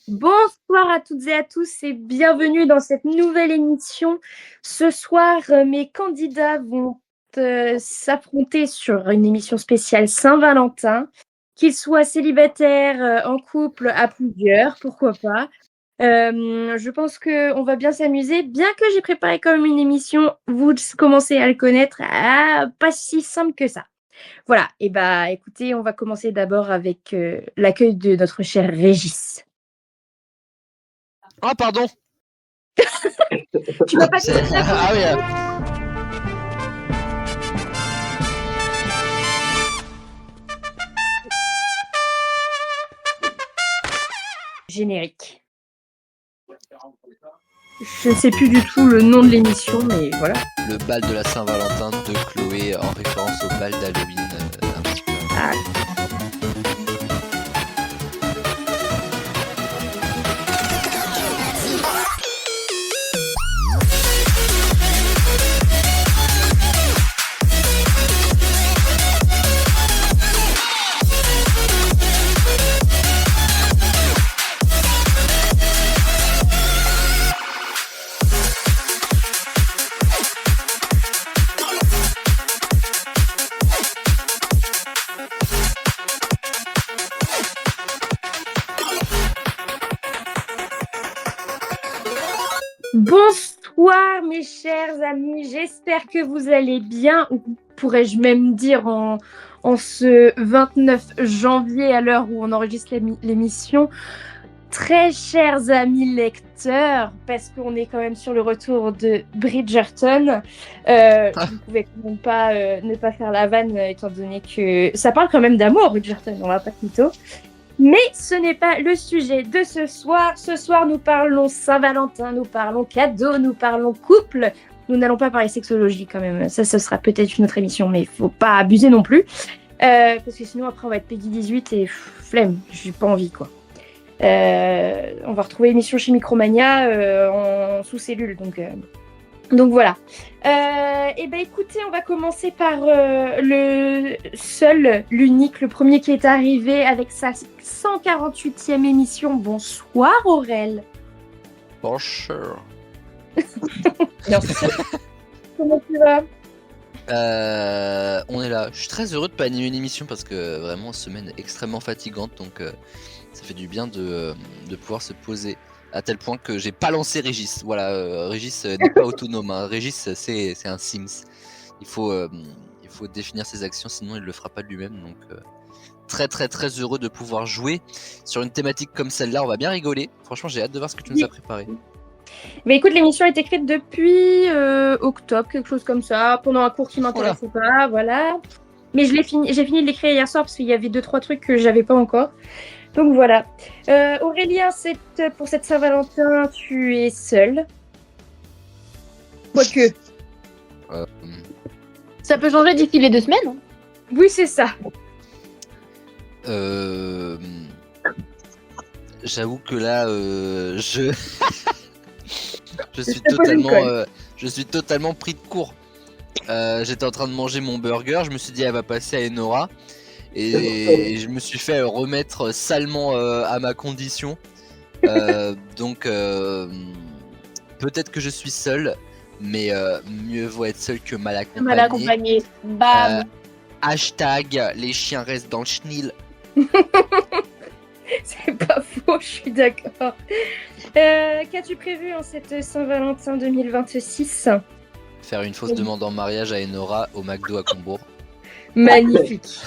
Bonsoir à toutes et à tous et bienvenue dans cette nouvelle émission. Ce soir, mes candidats vont s'affronter sur une émission spéciale Saint-Valentin. Qu'ils soient célibataires, en couple, à plusieurs, pourquoi pas. Je pense qu'on va bien s'amuser, bien que j'ai préparé quand même une émission, vous commencez à le connaître, pas si simple que ça. Voilà, et bah écoutez, on va commencer d'abord avec l'accueil de notre cher Régis. Ah, pardon. Tu vas pas te Ah oui. Générique. Je ne sais plus du tout le nom de l'émission, mais voilà. Le bal de la Saint-Valentin de Chloé en référence au bal d'Halloween. Un petit peu. Ah. Bonsoir mes chers amis, j'espère que vous allez bien, ou pourrais-je même dire en ce 29 janvier à l'heure où on enregistre l'émission. Très chers amis lecteurs, parce qu'on est quand même sur le retour de Bridgerton, vous pouvez quand même pas ne pas faire la vanne étant donné que ça parle quand même d'amour, Bridgerton, on va pas mytho. Mais ce n'est pas le sujet de ce soir. Ce soir, nous parlons Saint-Valentin, nous parlons cadeaux, nous parlons couple. Nous n'allons pas parler sexologie quand même. Ça, ce sera peut-être une autre émission, mais il faut pas abuser non plus. Parce que sinon, après, on va être Peggy 18 et flemme, j'ai pas envie, quoi. On va retrouver l'émission chez Micromania en sous-cellule, donc voilà. Et ben écoutez, on va commencer par le seul, l'unique, le premier qui est arrivé avec sa 148e émission. Bonsoir Aurel. Bonjour. Comment tu vas? On est là. Je suis très heureux de pas animer une émission parce que vraiment semaine extrêmement fatigante, donc ça fait du bien de pouvoir se poser. À tel point que j'ai pas lancé Régis. Voilà, Régis n'est pas autonome. Hein. Régis, c'est un Sims. Il faut définir ses actions, sinon il le fera pas de lui-même. Donc très très très heureux de pouvoir jouer sur une thématique comme celle-là. On va bien rigoler. Franchement, j'ai hâte de voir ce que tu nous as préparé. Mais écoute, l'émission est écrite depuis octobre, quelque chose comme ça, pendant un cours qui m'intéressait pas, voilà. Mais j'ai fini de l'écrire hier soir parce qu'il y avait 2-3 trucs que j'avais pas encore. Donc voilà. Aurélien, pour cette Saint-Valentin, tu es seul. Quoique. Ça peut changer d'ici les 2 semaines. Hein. Oui, c'est ça. J'avoue que là, je suis totalement pris de court. J'étais en train de manger mon burger, je me suis dit elle va passer à Enora. Et je me suis fait remettre salement à ma condition. Donc peut-être que je suis seul, mais mieux vaut être seul que mal accompagné. Mal accompagné. Bam. Hashtag les chiens restent dans le chenil. C'est pas faux, je suis d'accord. Qu'as-tu prévu en cette Saint-Valentin 2026? Faire une fausse demande en mariage à Enora au McDo à Combourg. Magnifique.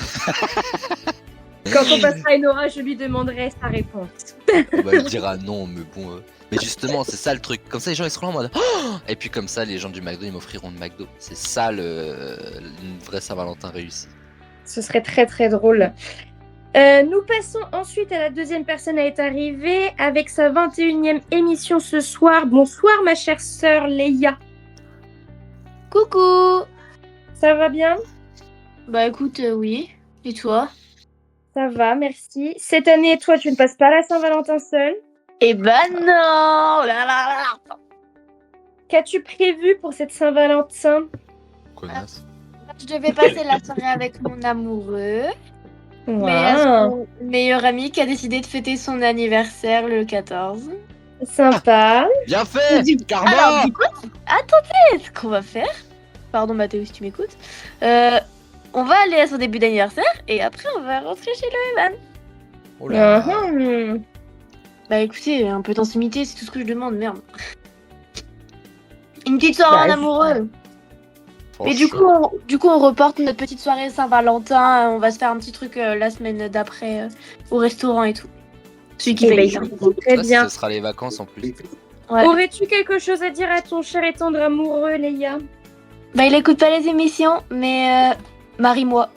Quand on passera à Enora, je lui demanderai sa réponse. Elle dira non, mais bon. Mais justement, c'est ça le truc. Comme ça, les gens ils seront là en mode. Oh, et puis comme ça, les gens du McDo ils m'offriront de McDo. C'est ça une vraie Saint-Valentin réussie. Ce serait très très drôle. Nous passons ensuite à la deuxième personne à être arrivée avec sa 21e émission ce soir. Bonsoir ma chère sœur Leia. Coucou. Ça va bien? Bah écoute, oui. Et toi? Ça va, merci. Cette année, toi, tu ne passes pas la Saint-Valentin seule? Eh ben non. Qu'as-tu prévu pour cette Saint-Valentin? Connasse. Je devais passer la soirée avec mon amoureux. Mais à Wow. son meilleur ami qui a décidé de fêter son anniversaire le 14. Sympa. Bien fait, Du- Karma. Alors, du coup, attendez, ce qu'on va faire. Pardon, Mathéo, si tu m'écoutes. On va aller à son début d'anniversaire et après, on va rentrer chez le Evan. Oh là. Mhm. Bah écoutez, un peu d'intimité, c'est tout ce que je demande, merde. Une petite soirée en Bah, amoureux. Et du Franchement. coup, on reporte notre petite soirée Saint-Valentin. On va se faire un petit truc la semaine d'après au restaurant et tout. Celui qui Eh ben, paye. écoute, très Ça, bien. ce sera les vacances en plus. Ouais. Aurais-tu quelque chose à dire à ton cher et tendre amoureux, Leia? Bah il écoute pas les émissions, mais marie-moi,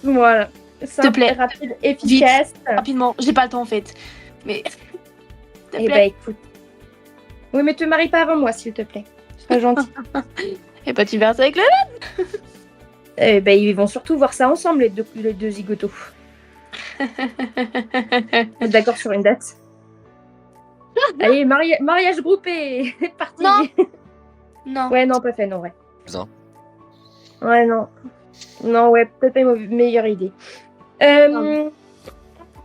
Voilà. Simple, plaît. rapide, efficace. rapidement. J'ai pas le temps en fait. Mais s'il te Eh ben, plaît. écoute. Oui, mais te marie pas avant moi, s'il te plaît. Sois gentil. Et bah tu verras ça avec le. Eh ben, ils vont surtout voir ça ensemble, les deux zigotos. D'accord sur une date. Allez, mariage groupé. Parti. Non. Non. Ouais, non, pas fait, non, ouais. Cousin. Ouais, non. Non, ouais, peut-être pas une meilleure idée.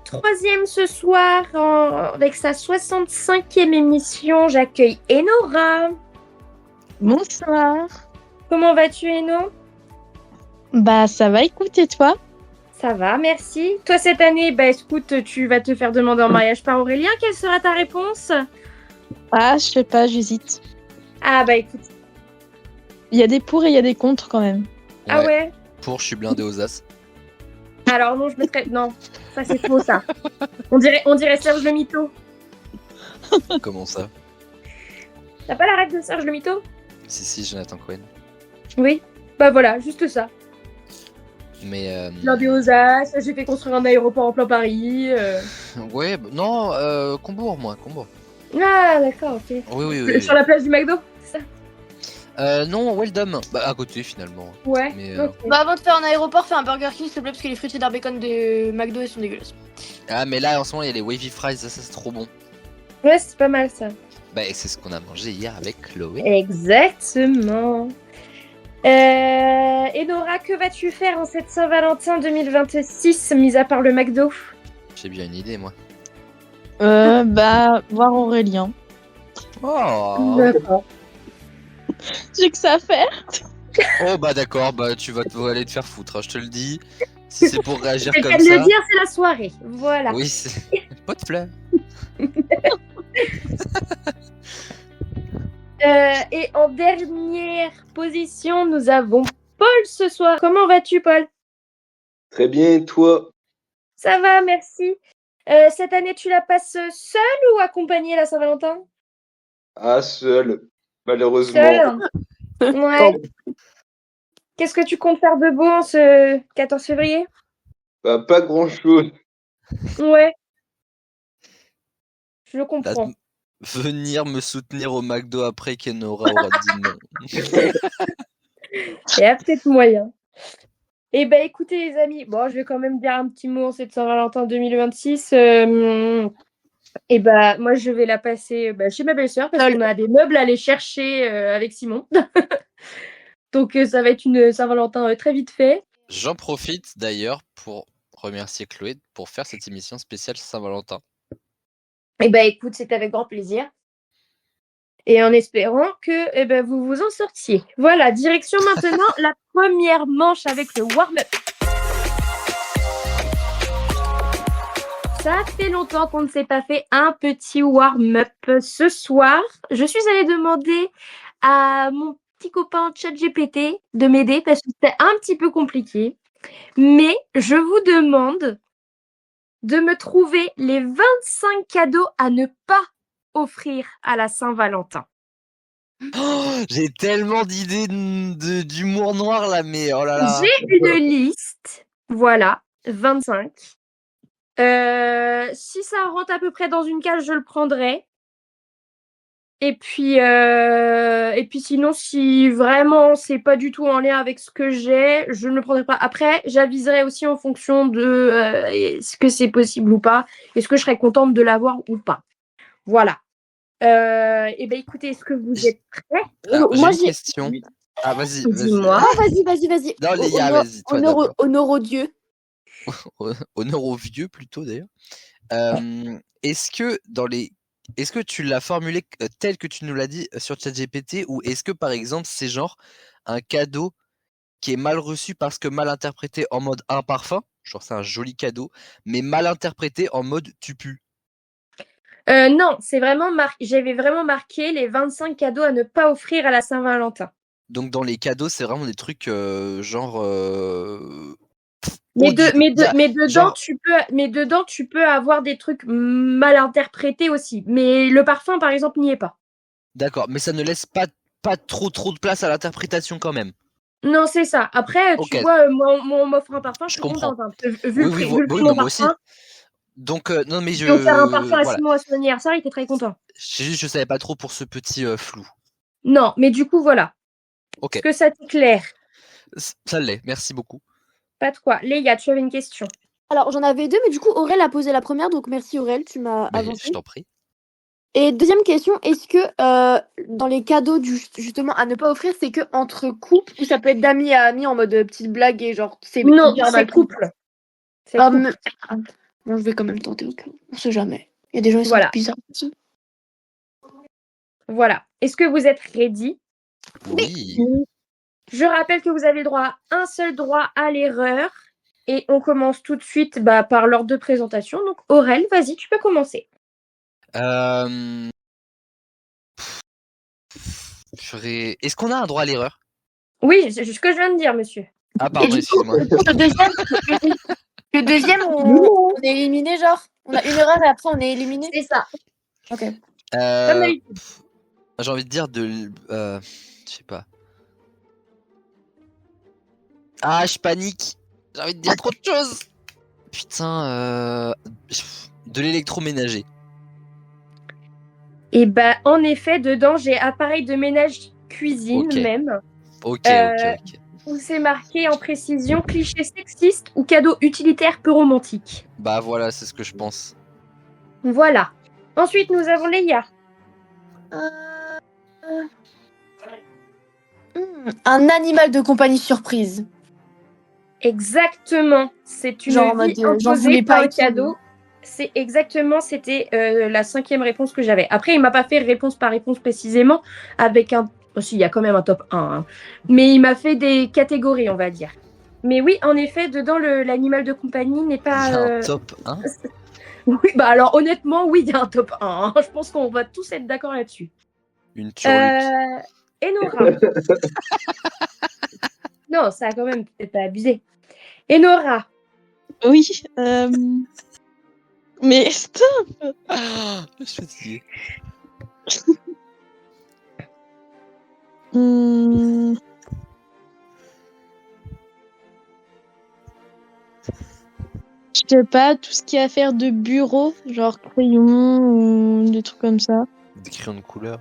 Troisième ce soir, avec sa 65e émission, j'accueille Enora. Bonsoir. Comment vas-tu, Eno? Bah ça va, écoute, et toi? Ça va, merci. Toi, cette année, bah écoute, tu vas te faire demander en mariage par Aurélien. Quelle sera ta réponse? Ah, je sais pas, j'hésite. Ah, bah écoute. Il y a des pour et il y a des contre quand même. Ah ouais? Pour, je suis blindé aux as. Alors non, je mettrais... Non, ça c'est faux, ça. On dirait Serge le Mito. Comment ça? T'as pas la règle de Serge le Mito? Si, Jonathan Cohen. Oui. Bah voilà, juste ça. Mais Blindé aux as, j'ai fait construire un aéroport en plein Paris. ouais, non, Combourg, moi, Combourg. Ah, d'accord, ok. Oui. Sur la place du McDo, c'est ça? Non, Weldom. Bah, à côté, finalement. Ouais. Mais, ok. Bah avant de faire un aéroport, fais un Burger King s'il te plaît parce que les frites cheddar bacon de McDo elles sont dégueulasses. Ah, mais là, en ce moment, il y a les wavy fries, ça c'est trop bon. Ouais, c'est pas mal ça. Bah, et c'est ce qu'on a mangé hier avec Chloé. Exactement. Enora, que vas-tu faire en cette Saint-Valentin 2026, mis à part le McDo? J'ai bien une idée, moi. Bah, voir Aurélien. Oh, D'accord. J'ai que ça à faire. oh bah d'accord, bah tu vas aller te faire foutre, hein, je te le dis. Si c'est pour réagir C'est le comme cas de ça. le dire, c'est la soirée. Voilà. Oui, c'est pas de flemme. Et en dernière position, nous avons Paul ce soir. Comment vas-tu, Paul? Très bien, et toi? Ça va, merci. Cette année, tu la passes seule ou accompagnée la Saint-Valentin? Ah, seul, malheureusement. Seule. Ouais. Qu'est-ce que tu comptes faire de beau en ce 14 février? Bah, pas grand-chose. Ouais. Je Là, comprends. venir me soutenir au McDo après qu'Enora aura dit non. Il y a peut-être moyen. Eh ben, écoutez, les amis, bon, je vais quand même dire un petit mot en cette Saint-Valentin 2026. Et bah, moi, je vais la passer chez ma belle-sœur parce qu'on a des meubles à aller chercher avec Simon. Donc, ça va être une Saint-Valentin très vite fait. J'en profite d'ailleurs pour remercier Chloé pour faire cette émission spéciale Saint-Valentin. Eh ben, écoute, c'est avec grand plaisir. Et en espérant que vous vous en sortiez. Voilà, direction maintenant la première manche avec le warm-up. Ça fait longtemps qu'on ne s'est pas fait un petit warm-up. Ce soir, je suis allée demander à mon petit copain ChatGPT de m'aider parce que c'était un petit peu compliqué. Mais je vous demande de me trouver les 25 cadeaux à ne pas offrir à la Saint-Valentin. Oh, j'ai tellement d'idées d'humour noir là, mais oh là là. J'ai une liste, voilà, 25. Si ça rentre à peu près dans une case, je le prendrai. Et puis sinon, si vraiment c'est pas du tout en lien avec ce que j'ai, je ne le prendrai pas. Après, j'aviserai aussi en fonction de est-ce que c'est possible ou pas, est-ce que je serais contente de l'avoir ou pas. Voilà. Et ben écoutez, est-ce que vous êtes prêts? Alors, Moi, j'ai une j'ai- question. Ah, vas-y. Dis-moi. Ah, vas-y. Non, Léa, vas-y, toi Honneur d'abord. au Dieu. Honneur aux vieux plutôt d'ailleurs. Est-ce que tu l'as formulé tel que tu nous l'as dit sur ChatGPT, ou est-ce que par exemple c'est genre un cadeau qui est mal reçu parce que mal interprété en mode un parfum, genre c'est un joli cadeau, mais mal interprété en mode tu pues? Non, c'est vraiment j'avais vraiment marqué les 25 cadeaux à ne pas offrir à la Saint-Valentin. Donc dans les cadeaux, c'est vraiment des trucs genre Mais, audio- dedans, genre- tu peux avoir des trucs mal interprétés aussi. Mais le parfum, par exemple, n'y est pas. D'accord, mais ça ne laisse pas trop de place à l'interprétation quand même. Non, c'est ça. Après, tu Ok. vois, moi, on m'offre un parfum, je Je suis comprends. contente. Hein. Vu le Oui, prix de oui, mon mais moi aussi. parfum, Donc non, mais j'ai offert un parfum à voilà. Simon à son anniversaire, il était très content. Je savais pas trop pour ce petit flou. Non, mais du coup, voilà. Ok, Est-ce que ça t'éclaire? ça l'est. Merci beaucoup. Pas de quoi. Léa, tu avais une question. Alors, j'en avais deux, mais du coup, Aurel a posé la première, donc merci Aurel, tu m'as Mais avancé. je t'en prie. Et deuxième question, est-ce que dans les cadeaux justement à ne pas offrir, c'est que entre couples ou ça peut être d'amis à amis en mode petite blague et genre c'est Non, hyper c'est mal pris. couple. C'est Ah, couple. bon, je vais quand même tenter au cas où. On sait jamais. Il y a des gens qui sont Voilà. bizarres aussi. Voilà. Est-ce que vous êtes ready? Oui. Je rappelle que vous avez le droit à un seul droit à l'erreur. Et on commence tout de suite par l'ordre de présentation. Donc, Aurel, vas-y, tu peux commencer. Est-ce qu'on a un droit à l'erreur? Oui, c'est ce que je viens de dire, monsieur. Ah, pardon, excuse-moi. Le deuxième, on est éliminé, genre. On a une erreur et après on est éliminé. C'est ça. Ok. Comme d'habitude. J'ai envie de dire je sais pas. Ah, je panique. J'ai envie de dire trop de choses. Putain, de l'électroménager. Et en effet, dedans, j'ai appareil de ménage cuisine Ok. même. Ok. Où c'est marqué en précision cliché sexiste ou cadeau utilitaire peu romantique. Bah voilà, c'est ce que je pense. Voilà. Ensuite, nous avons Léa. Un animal de compagnie surprise. Exactement. C'est une Genre en vie mode, j'en imposée voulais par pas un et tout. cadeau. C'est exactement, c'était la 5e réponse que j'avais. Après, il m'a pas fait réponse par réponse précisément, avec un... Aussi, il y a quand même un top 1. Hein. Mais il m'a fait des catégories, on va dire. Mais oui, en effet, dedans, l'animal de compagnie n'est pas... Il y a un top 1. Oui, alors honnêtement, oui, il y a un top 1. Hein. Je pense qu'on va tous être d'accord là-dessus. Une turluque. Enora. Non, ça a quand même peut-être pas abusé. Enora. Oui. Mais stop. Je suis fatigué. Je sais pas, tout ce qui a à faire de bureau, genre crayon ou des trucs comme ça. Des crayons de couleur.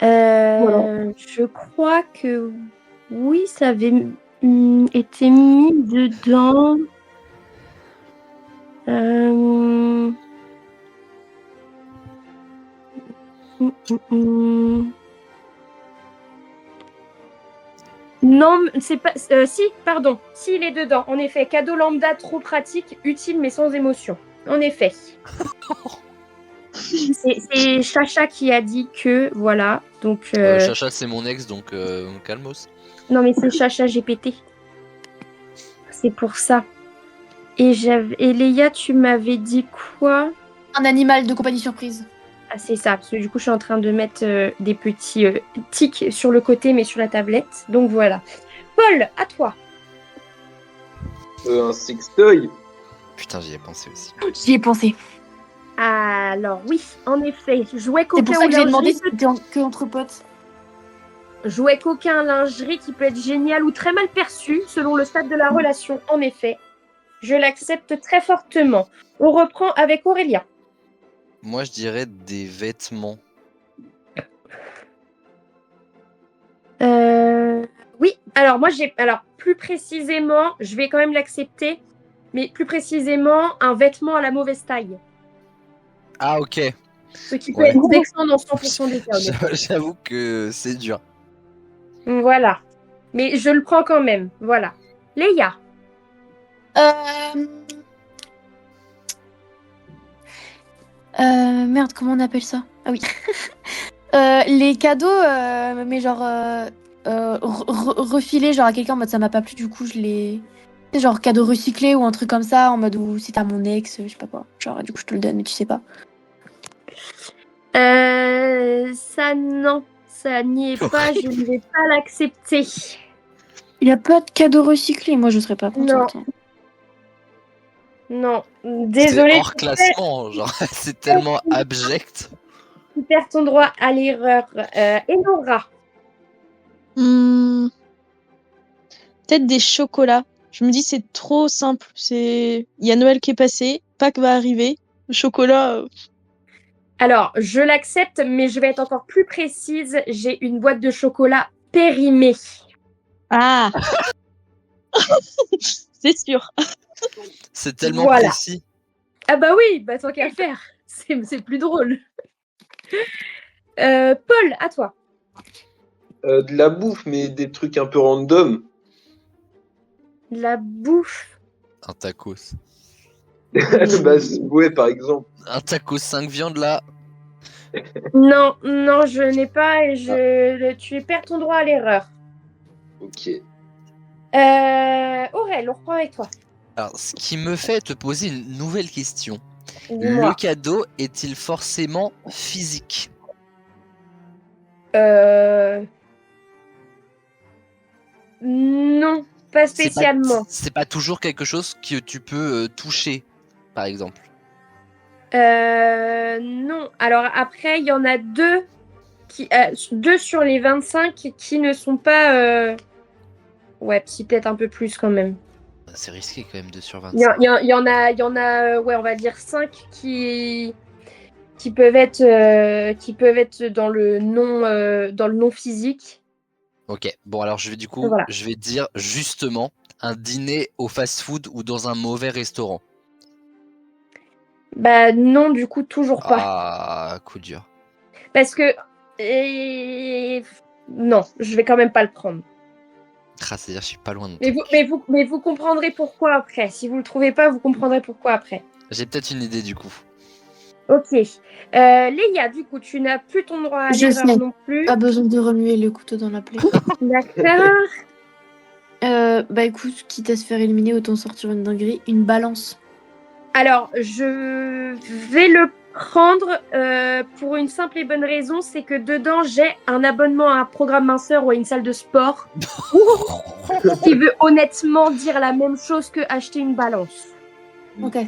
Voilà. Je crois que oui, ça avait été mis dedans. Non, c'est pas. Si, pardon. Si, il est dedans. En effet, cadeau lambda trop pratique, utile mais sans émotion. En effet. C'est Chacha qui a dit que voilà. Donc. Chacha, c'est mon ex, donc calmos. Non, mais c'est Chacha GPT. C'est pour ça. Et Léa, tu m'avais dit quoi? Un animal de compagnie surprise. Ah, c'est ça, parce que du coup, je suis en train de mettre des petits tics sur le côté, mais sur la tablette. Donc voilà. Paul, à toi. Un sextoy. Putain, j'y ai pensé aussi. J'y ai pensé. Alors oui, en effet, jouet C'est pour coquin ça ou que j'ai demandé lingerie. si c'était que entre potes. Jouet coquin, lingerie qui peut être génial ou très mal perçu selon le stade de la relation. En effet, je l'accepte très fortement. On reprend avec Aurélien. Moi, je dirais des vêtements. Oui, alors moi plus précisément, je vais quand même l'accepter, mais plus précisément un vêtement à la mauvaise taille. Ah, ok. Ce qui peut être vexant dans 100% des cas. J'avoue que c'est dur. Voilà. Mais je le prends quand même. Voilà. Léa. Merde, comment on appelle ça? Ah oui. Les cadeaux, mais genre refilés genre à quelqu'un en mode ça m'a pas plu, du coup je les. C'est genre cadeau recyclé ou un truc comme ça, en mode où si t'as mon ex, je sais pas quoi. Genre du coup je te le donne, mais tu sais pas. Ça, non. Ça n'y est pas, je ne vais pas l'accepter. Il y a pas de cadeau recyclé, moi je serais pas contente. hein. Non, C'est désolé, hors classement, genre, c'est tellement abject. tu perds ton droit à l'erreur. Enora. Peut-être des chocolats. Je me dis c'est trop simple. Il y a Noël qui est passé, Pâques va arriver. Le chocolat. Alors, je l'accepte, mais je vais être encore plus précise. J'ai une boîte de chocolat périmée. Ah. C'est sûr. C'est tellement Voilà. précis. Ah bah oui, bah tant qu'à faire. C'est plus drôle. Paul, à toi. De la bouffe, mais des trucs un peu random. De la bouffe. Un tacos. Bah, ouais, par exemple. Un tacos 5 viandes là. Non, non, je n'ai pas et tu perds ton droit à l'erreur. Ok. Aurel, on reprend avec toi. Alors, ce qui me fait te poser une nouvelle question. Dis-moi. Le cadeau est-il forcément physique? Non, pas spécialement. C'est pas toujours quelque chose que tu peux toucher, par exemple. Non. Alors après, il y en a deux sur les 25 qui ne sont pas. Ouais, si peut-être un peu plus quand même. C'est risqué quand même 2 sur Il y, 25. il y en a, ouais, on va dire 5 qui peuvent être dans le non physique. Ok, bon alors je vais Voilà. je vais dire justement un dîner au fast-food ou dans un mauvais restaurant. Bah non, du coup toujours pas. Ah, coup dur. Parce que non, je vais quand même pas le prendre. Ah, c'est-à-dire je suis pas loin de Mais vous comprendrez pourquoi après. Si vous le trouvez pas, vous comprendrez pourquoi après. J'ai peut-être une idée du coup. Ok. Léa, du coup, tu n'as plus ton droit à Je l'erreur sais. non plus. Pas besoin de remuer le couteau dans la plaie. D'accord. Bah écoute, quitte à se faire éliminer, autant sortir une dinguerie. Une balance. Alors, je vais le prendre pour une simple et bonne raison, c'est que dedans, j'ai un abonnement à un programme minceur ou à une salle de sport qui veut honnêtement dire la même chose que acheter une balance. Ok.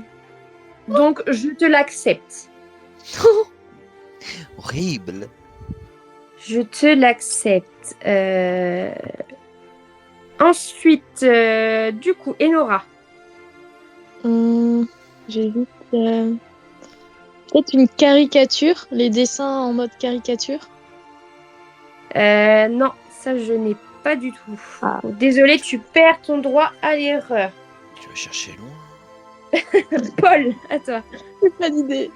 Donc, je te l'accepte. Horrible. Je te l'accepte. Ensuite, du coup, Enora. J'hésite. Peut-être une caricature, les dessins en mode caricature. Non, ça, je n'ai pas du tout. Ah. Désolée, tu perds ton droit à l'erreur. Tu vas chercher loin. Paul, à toi. J'ai pas d'idée.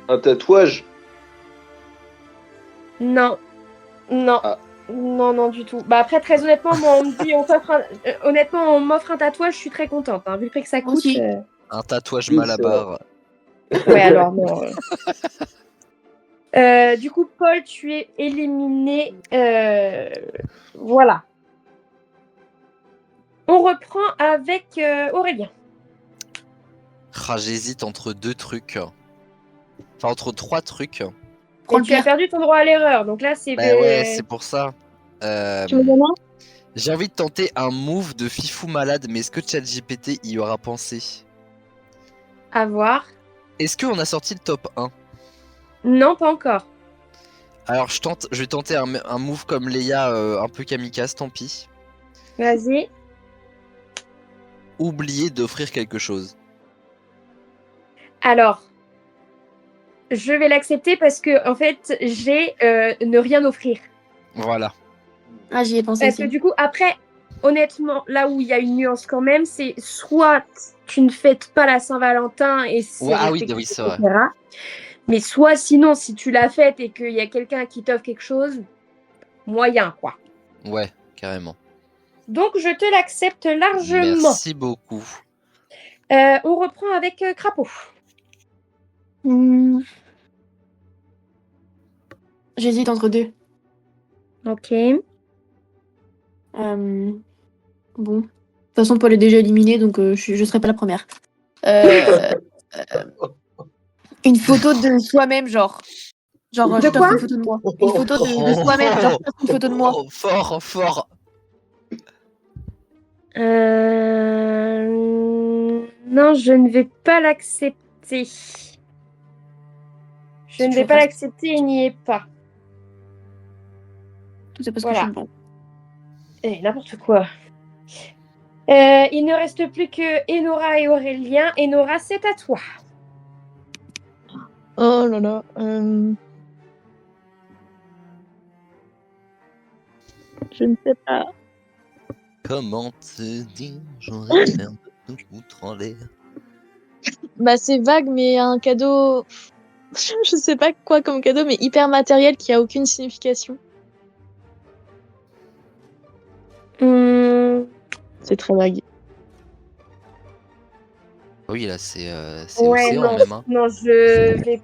Un tatouage. Non. Non. Ah. Non, non, du tout. Bah après, très honnêtement, moi, on me dit, honnêtement, on m'offre un tatouage, je suis très contente. Hein, vu le prix que ça coûte. Aussi. Un tatouage Oui, malabar. Ouais, alors non. Du coup, Paul, tu es éliminé. Voilà. On reprend avec Aurélien. Ah, j'hésite entre 2 trucs. Enfin, entre 3 trucs. Prends Et le tu as pire. perdu ton droit à l'erreur. Donc là, c'est. Bah ouais, c'est pour ça. Tu me donnes un? J'ai envie de tenter un move de fifou malade, mais est-ce que ChatGPT y aura pensé? À voir. Est-ce qu'on a sorti le top 1? Non, pas encore. Alors je vais tenter un move comme Leia, un peu kamikaze, tant pis. Vas-y. Oublier d'offrir quelque chose. Alors, je vais l'accepter parce que, en fait, j'ai ne rien offrir. Voilà. Ah, j'y ai pensé Parce que aussi. du coup, après, honnêtement, là où il y a une nuance quand même, c'est soit tu ne fêtes pas la Saint-Valentin et c'est Ouais, ah oui, respecté, oui, c'est vrai. etc. Mais soit sinon, si tu la fêtes et qu'il y a quelqu'un qui t'offre quelque chose, moyen, quoi. Ouais, carrément. Donc, je te l'accepte largement. Merci beaucoup. On reprend avec Crapaud. Hmm. J'hésite entre deux. Ok. Bon. De toute façon, Paul est déjà éliminé, donc je serai pas la première. Euh, Une photo de soi-même, genre. Genre, De je t'offre quoi une photo de moi. Une photo de soi-même, genre, je t'offre une photo de moi. Oh, fort, fort. Non, je ne vais pas l'accepter. Je ne vais pas l'accepter, il n'y est pas. Tout ça parce Voilà. que je suis bon. Eh, n'importe quoi. Il ne reste plus que Enora et Aurélien. Enora, c'est à toi. Oh là là. Je ne sais pas. Comment te dire, j'aurais l'air de tout foutre en l'air. Bah, c'est vague, mais un cadeau. Je sais pas quoi comme cadeau, mais hyper matériel qui a aucune signification. C'est très vague. Oui, là, c'est Ouais, océan non, même. Hein. non, je vais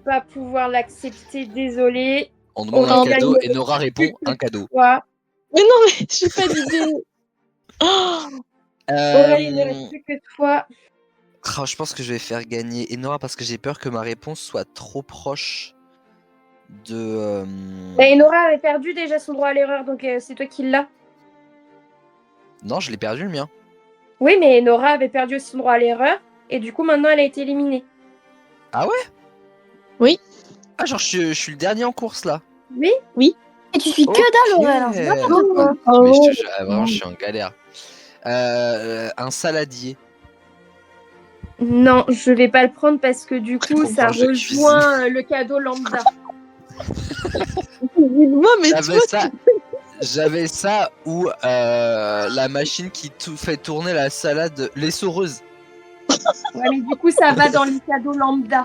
pas pouvoir l'accepter, désolée. On demande un Aurélien, cadeau il et Nora répond un cadeau. Quoi Mais non, mais j'ai pas d'idée. Oh, Aurélien, il ne reste plus que toi. Je pense que je vais faire gagner Enora parce que j'ai peur que ma réponse soit trop proche de. Bah, Enora avait perdu déjà son droit à l'erreur, donc c'est toi qui l'as. Non, je l'ai perdu le mien. Oui, mais Enora avait perdu aussi son droit à l'erreur, et du coup, maintenant, elle a été éliminée. Ah ouais? Oui. Ah, genre, je suis le dernier en course là. Oui. Et tu suis que dalle, Ok. Aurélien, c'est n'importe quoi. Mais vraiment, je suis en galère. Un saladier. Non, je vais pas le prendre parce que du coup, Pour ça manger rejoint le cadeau lambda. Moi, mais J'avais ça ou la machine qui fait tourner la salade l'essoreuse. Ouais, mais du coup, ça va dans le cadeau lambda.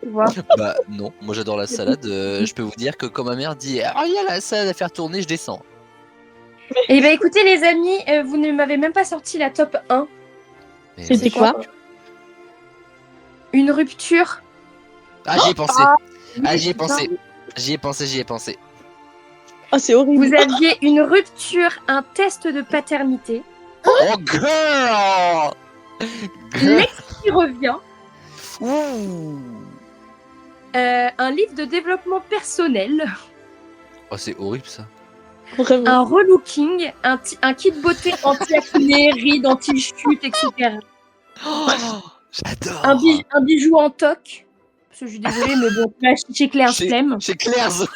Tu vois. Bah non, moi j'adore la salade. Je peux vous dire que quand ma mère dit ah il y a la salade à faire tourner, je descends. Eh ben écoutez les amis, vous ne m'avez même pas sorti la top 1. Mais C'était quoi? Une rupture. Ah j'y ai pensé. J'y ai pensé. J'y ai pensé. Oh, c'est horrible. Vous aviez une rupture, un test de paternité. Oh girl. L'ex qui revient. Ouh. Un livre de développement personnel. Oh c'est horrible ça. Vraiment. Un relooking. Un kit beauté anti-acné, rides, anti-chute, etc. Oh, j'adore. Un bijou en toc. Parce que je suis désolée, mais bon, là, chez Claire Flemme. Chez Claire's.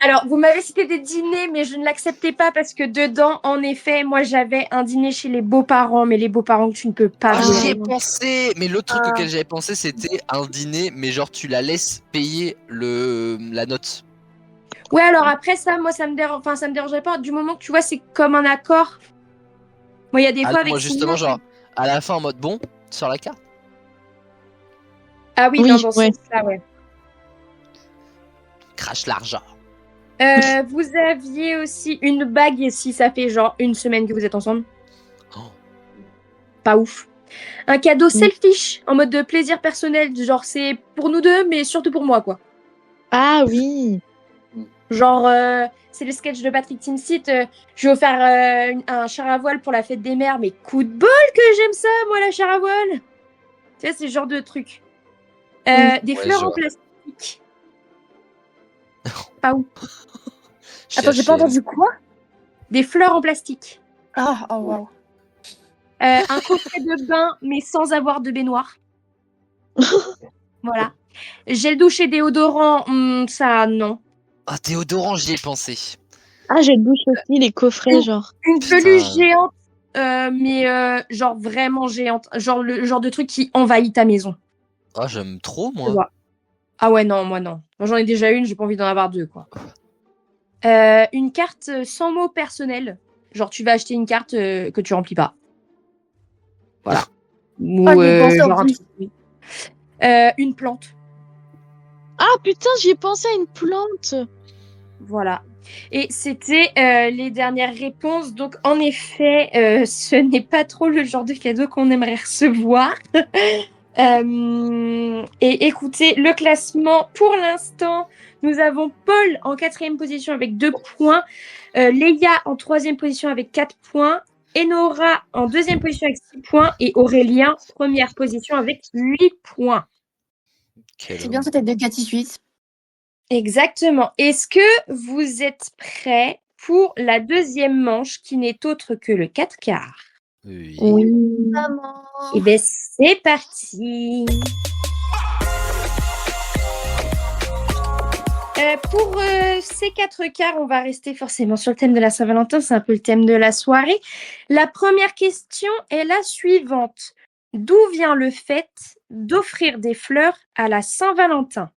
Alors, vous m'avez cité des dîners, mais je ne l'acceptais pas parce que dedans, en effet, moi, j'avais un dîner chez les beaux-parents, mais les beaux-parents que tu ne peux pas Ah, voir. j'y ai pensé. Mais l'autre truc auquel j'avais pensé, c'était un dîner, mais genre tu la laisses payer la note. Ouais, alors après ça, moi, ça me dérangerait pas. Du moment que tu vois, c'est comme un accord. Moi, il y a des fois avec moi justement, genre à la fin en mode bon, sur la carte. Ah oui, Oui, non, dans ce ouais. sens-là, ouais. Crache l'argent. Vous aviez aussi une bague si ça fait genre une semaine que vous êtes ensemble. Oh. Pas ouf. Un cadeau selfish, en mode de plaisir personnel, genre c'est pour nous deux, mais surtout pour moi, quoi. Ah oui. Genre, c'est le sketch de Patrick Timsit. Je vais offert un char à voile pour la fête des mères, mais coup de bol que j'aime ça, moi, la char à voile. Tu sais, c'est ce genre de truc. Des fleurs en plastique. Pas ouf. Attends, j'ai pas entendu quoi? Des fleurs en plastique. Ah, oh wow. Un coffret de bain, mais sans avoir de baignoire. Voilà. Gel douche et déodorant, ça, non. Ah, déodorant, j'y ai pensé. Ah, j'ai le bouche aussi, les coffrets, genre. Une Putain. peluche géante, mais genre vraiment géante. Genre le genre de truc qui envahit ta maison. Ah, j'aime trop, Tu moi. vois. Ah ouais, non, moi non. Moi, j'en ai déjà une, j'ai pas envie d'en avoir deux, quoi. Une carte sans mots personnels. Genre, tu vas acheter une carte que tu remplis pas. Voilà. Ou, Ah, j'y ai pensé en genre un plus. truc. Une plante. Ah putain, j'y ai pensé à une plante. Voilà. Et c'était les dernières réponses. Donc, en effet, ce n'est pas trop le genre de cadeau qu'on aimerait recevoir. Et écoutez, le classement, pour l'instant, nous avons Paul en 4e position avec 2 points, Léa en 3e position avec 4 points, Enora en 2e position avec 6 points et Aurélien, 1re position avec 8 points. C'est bien cette tête de Cathy Suisse. Exactement. Est-ce que vous êtes prêts pour la 2e manche qui n'est autre que le 4 quarts? Oui. Maman. Et bien, c'est parti. Pour ces 4 quarts, on va rester forcément sur le thème de la Saint-Valentin. C'est un peu le thème de la soirée. La première question est la suivante. D'où vient le fait d'offrir des fleurs à la Saint-Valentin?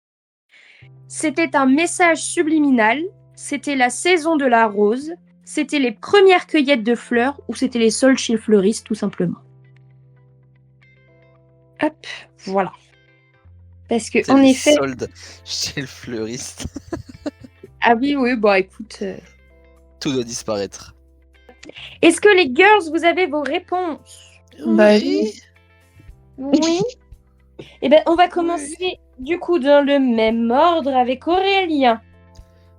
C'était un message subliminal, c'était la saison de la rose, c'était les premières cueillettes de fleurs ou c'était les soldes chez le fleuriste tout simplement. Hop, voilà. Parce que en effet, Solde chez le fleuriste. ah oui, bah écoute. Tout doit disparaître. Est-ce que les girls, vous avez vos réponses? Oui. Oui. Eh bien, on va commencer du coup dans le même ordre avec Aurélien.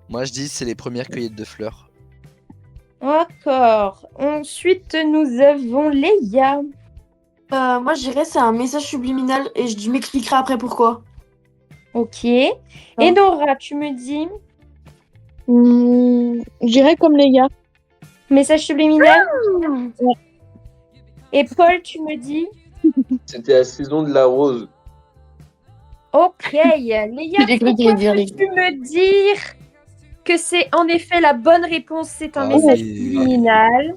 Moi je dis c'est les premières cueillettes de fleurs. D'accord. Ensuite, nous avons Léa. Moi, je dirais c'est un message subliminal et je m'expliquerai après pourquoi. Ok. Enora, tu me dis Je dirais comme les gars. message subliminal? Et Paul, tu me dis C'était la saison de la rose. ok. Léa, J'ai cru qu'il allait dire les peux-tu me dire que c'est en effet la bonne réponse? C'est un Ah message oui. subliminal.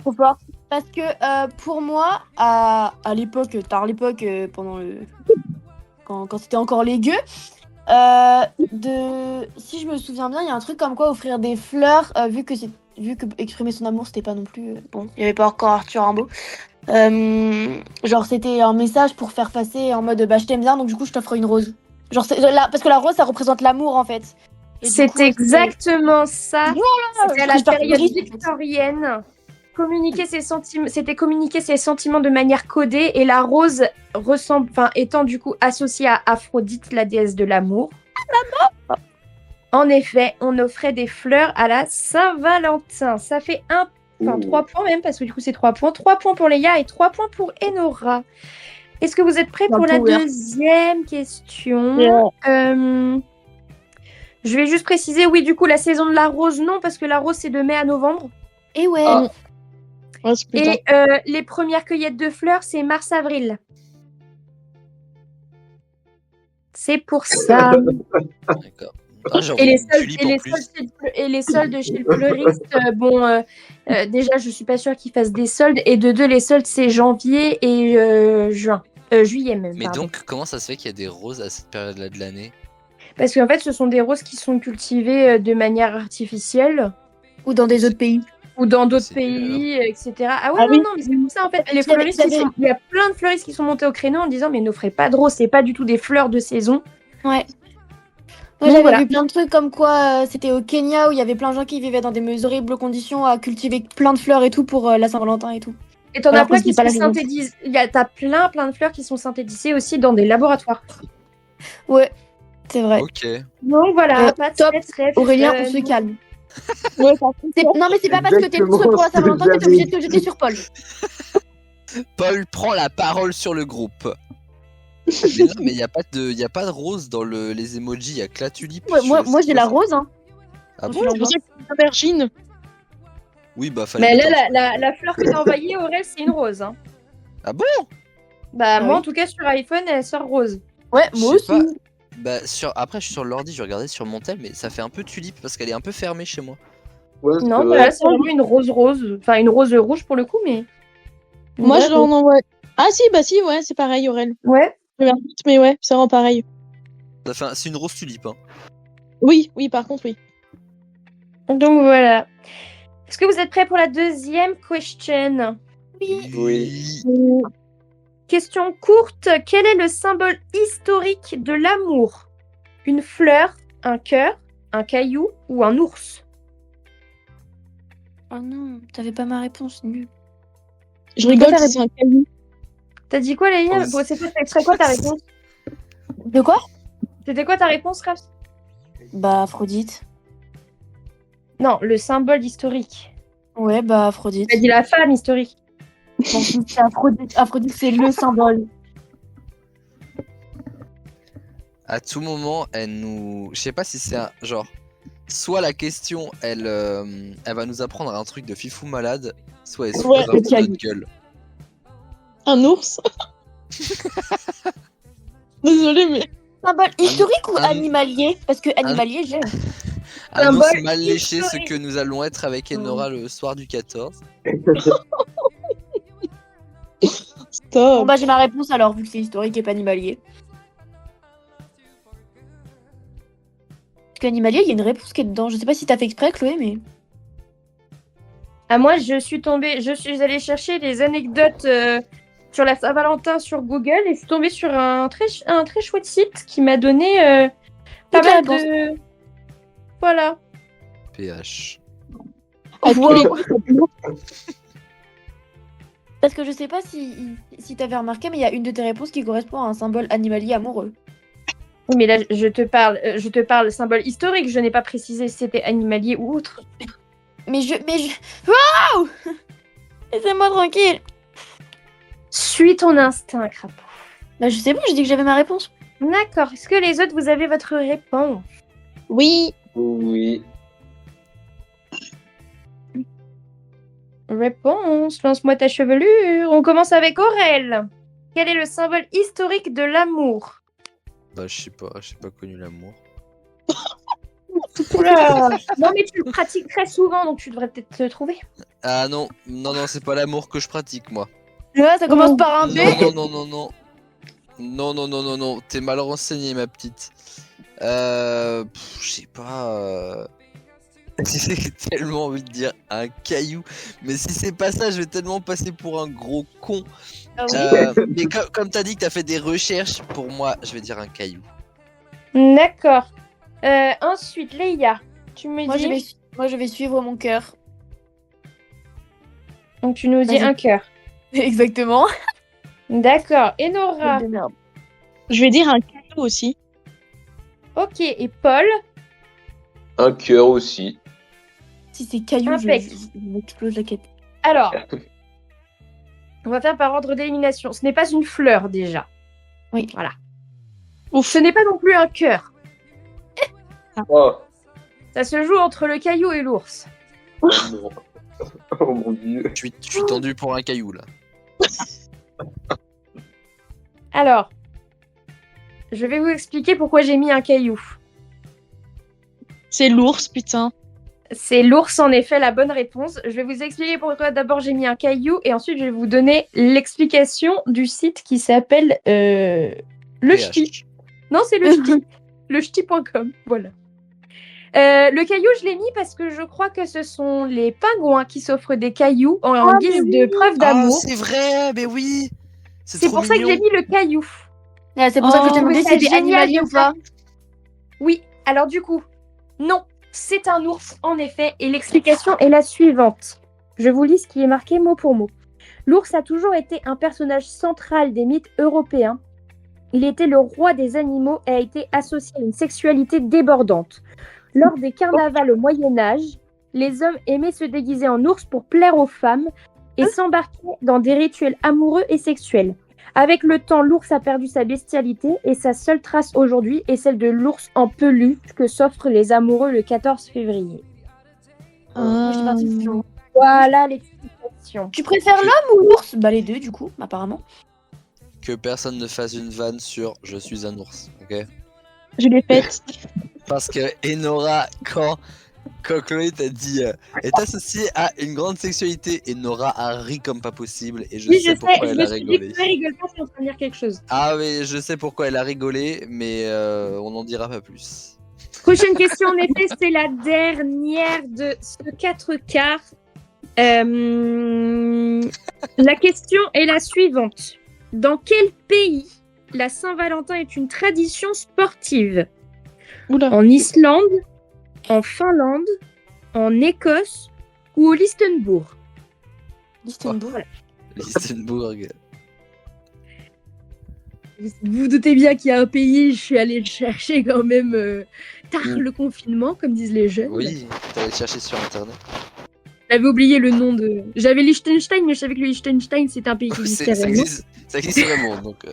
Trop fort. Parce que pour moi, à l'époque, tard l'époque, pendant le... quand c'était encore les gueux, si je me souviens bien, il y a un truc comme quoi offrir des fleurs, vu que exprimer son amour, c'était pas non plus... bon, il n'y avait pas encore Arthur Rimbaud. Genre, c'était un message pour faire passer en mode, bah, je t'aime bien, donc du coup, je t'offre une rose. Genre, parce que la rose, ça représente l'amour, en fait. Et du C'est coup, exactement ça. C'était à la je t'en période prie. victorienne. C'était communiquer ses sentiments de manière codée et la rose étant du coup associée à Aphrodite, la déesse de l'amour. En effet, on offrait des fleurs à la Saint-Valentin. Ça fait 3 points même, parce que du coup c'est 3 points. 3 points pour Léa et 3 points pour Enora. Est-ce que vous êtes prêts pour la deuxième question? Je vais juste préciser, oui, du coup, la saison de la rose, non, parce que la rose, c'est de mai à novembre. Et ouais. C'est plus tard. Et les premières cueillettes de fleurs, c'est mars-avril. C'est pour ça. D'accord. Ah, Et les soldes soldes chez le fleuriste, déjà, je suis pas sûre qu'ils fassent des soldes. Et de deux, les soldes, c'est janvier et juillet même. Mais pardon. donc, comment ça se fait qu'il y a des roses à cette période-là de l'année? Parce qu'en fait, ce sont des roses qui sont cultivées de manière artificielle. Ou dans des autres pays. Ou dans d'autres C'est pays, etc. Ah ouais, Ah non, oui. non, mais c'est pour ça, en fait. Les Il y avait- fleuristes, il y a plein de fleuristes qui sont montés au créneau en disant, mais n'offrez pas de roses, c'est pas du tout des fleurs de saison. Ouais. Donc, Moi, j'avais voilà. vu plein de trucs comme quoi c'était au Kenya où il y avait plein de gens qui vivaient dans des horribles conditions à cultiver plein de fleurs et tout pour la Saint-Valentin et tout. Et t'en as Alors que plein c'est qui pas sont la saison. synthétisés. T'as plein de fleurs qui sont synthétisées aussi dans des laboratoires. Ouais, c'est vrai. Ok. Donc voilà, pas de top. stress. Aurélien, on se calme. Ouais, par contre, Non, mais c'est pas parce que t'es Exactement douce pour la ce que Saint-Valentin que t'es j'avais obligé de te jeter sur Paul. Paul prend la parole sur le groupe. Mais non, mais il y a pas de rose dans les emojis, il y a que la tulipe. Moi, j'ai la rose, hein. Ah bon? c'est pour ça que c'est une aubergine. Oui, bah fallait. Mais mettre là, la fleur que t'as envoyée, Aurel, c'est une rose. Hein. Ah bon? Bah, moi, oui. en tout cas, sur iPhone, elle sort rose. Ouais, Je moi sais aussi. pas. Bah après je suis sur l'ordi, je regardais sur mon tel, mais ça fait un peu tulipe parce qu'elle est un peu fermée chez moi. Ouais, c'est Non, vrai. bah là, c'est vraiment une rose rose. Enfin, une rose rouge pour le coup, mais. Moi, Ouais, je leur en envoie. Ah si, bah si, ouais, c'est pareil, Aurel. Ouais. Mais ouais, ça rend pareil. C'est une rose tulipe. Hein. Oui, par contre, oui. Donc voilà. Est-ce que vous êtes prêts pour la deuxième question? Oui. Question courte. Quel est le symbole historique de l'amour? Une fleur, un cœur, un caillou ou un ours? Oh non, t'avais pas ma réponse, nul. Je rigole, c'est un caillou. T'as dit quoi, Léa? Oh, Bon, ce serait quoi ta réponse? De quoi? C'était quoi ta réponse, Raph? Bah, Aphrodite. Non, le symbole historique. Ouais, bah, Aphrodite. T'as dit la femme historique. Bon, c'est Aphrodite. Aphrodite, c'est le symbole. À tout moment, elle nous. Je sais pas si c'est un genre. Soit la question, elle va nous apprendre un truc de fifou malade, soit elle se Ouais, fout un peu de ok. notre gueule. Un ours. Désolée, mais Symbole historique ou un- animalier? Parce que animalier, j'aime. Un ours Symbole mal léché, ce historique. que nous allons être avec Enora le soir du 14. Bon, stop. bah, j'ai ma réponse alors, vu que c'est historique et pas animalier. Parce qu'animalier, il y a une réponse qui est dedans. Je sais pas si t'as fait exprès, Chloé, mais. Ah, moi, je suis allée chercher des anecdotes sur la Saint-Valentin sur Google et je suis tombée sur un très chouette site qui m'a donné pas Toutes les mal réponses. de. Voilà. PH. À tous les coups, Parce que je sais pas si t'avais remarqué, mais il y a une de tes réponses qui correspond à un symbole animalier amoureux. Oui, mais là, je te parle symbole historique. Je n'ai pas précisé si c'était animalier ou autre. Mais je. Waouh! Laissez-moi tranquille! Suis ton instinct, crapaud. Bah, je sais pas, je dis que j'avais ma réponse. D'accord. Est-ce que les autres, vous avez votre réponse? oui. Oui. Réponse. Lance-moi ta chevelure. On commence avec Aurel. Quel est le symbole historique de l'amour? Bah, j'ai pas connu l'amour. Non, mais tu le pratiques très souvent, donc tu devrais peut-être te trouver. Ah non, c'est pas l'amour que je pratique, moi. Ouais, ça commence par un B. Non. Non, t'es mal renseignée, ma petite. Je sais pas. J'ai tellement envie de dire un caillou, mais si c'est pas ça, je vais tellement passer pour un gros con. Ah oui. Mais comme t'as dit que t'as fait des recherches, pour moi, je vais dire un caillou. D'accord. Ensuite, Leïa, tu me Moi, dis. je vais suivre mon cœur. Donc, tu nous dis Vas-y. un cœur. Exactement. D'accord. Enora. De merde. Je vais dire un caillou aussi. Ok. Et Paul. Un cœur aussi. Si c'est caillou, Impec. je m'explose la quête. Alors, on va faire par ordre d'élimination. Ce n'est pas une fleur déjà. Oui. Voilà. Ouf. Ce n'est pas non plus un cœur. Oh, Ça se joue entre le caillou et l'ours. non. Oh mon dieu. Je suis tendu pour un caillou, là. Alors, je vais vous expliquer pourquoi j'ai mis un caillou. C'est l'ours, putain. C'est l'ours, en effet, la bonne réponse. Je vais vous expliquer pourquoi d'abord j'ai mis un caillou et ensuite je vais vous donner l'explication du site qui s'appelle le PH. ch'ti. Non, c'est le ch'ti. Le ch'ti.com, voilà. Le caillou, je l'ai mis parce que je crois que ce sont les pingouins qui s'offrent des cailloux en guise de preuve Ah, d'amour. c'est vrai, mais oui. C'est trop pour ça que j'ai mignon. mis le caillou. Ah, c'est pour ça que je t'ai Oh, demandé mais si c'est c'était génial animalier de ou pas. Oui, alors du coup, non, c'est un ours, en effet, et l'explication est la suivante. Je vous lis ce qui est marqué mot pour mot. L'ours a toujours été un personnage central des mythes européens. Il était le roi des animaux et a été associé à une sexualité débordante. Lors des carnavals au Moyen-Âge, les hommes aimaient se déguiser en ours pour plaire aux femmes et s'embarquer dans des rituels amoureux et sexuels. Avec le temps, l'ours a perdu sa bestialité et sa seule trace aujourd'hui est celle de l'ours en peluche que s'offrent les amoureux le 14 février. Moi, j'étais partie sur- Voilà l'explication. Tu préfères l'homme ou l'ours? Bah, les deux, du coup, apparemment. Que personne ne fasse une vanne sur je suis un ours, ok? Je l'ai faite. Parce que Enora, quand Chloé t'a dit est associée à une grande sexualité, Enora a ri comme pas possible et je Oui, sais je pourquoi sais, je elle me a suis dit rigolé. que tu rigole pas si on peut dire quelque chose. Ah mais je sais pourquoi elle a rigolé, mais on n'en dira pas plus. Prochaine question, en effet, c'est la dernière de ce 4 quarts. La question est la suivante. Dans quel pays la Saint-Valentin est une tradition sportive? Oula. En Islande, en Finlande, en Écosse ou au Liechtenbourg? Lichtenbourg. Lichtenbourg. vous vous doutez bien qu'il y a un pays, je suis allée le chercher quand même tard le confinement, comme disent les jeunes. Oui, t'allais le chercher sur internet. J'avais oublié le nom de. J'avais Liechtenstein, mais je savais que le Liechtenstein c'était un pays qui existait Ça réellement. existe vraiment, donc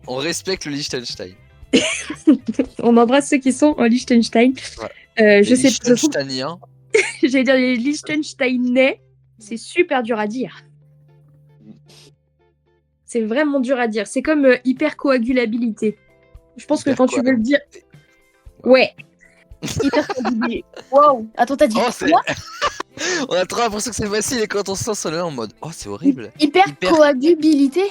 on respecte le Liechtenstein. On embrasse ceux qui sont en Liechtenstein. Ouais. Je sais pas. Liechtensteiniens. J'allais dire les Liechtensteinais. C'est super dur à dire. C'est vraiment dur à dire. C'est comme hypercoagulabilité. Je pense que quand tu veux le dire. Ouais. Hypercoagulé. Waouh. Attends, t'as dit Oh, quoi? c'est... On a trop l'impression que c'est facile et quand on se sent on est là en mode oh c'est horrible. Hypercoagulabilité.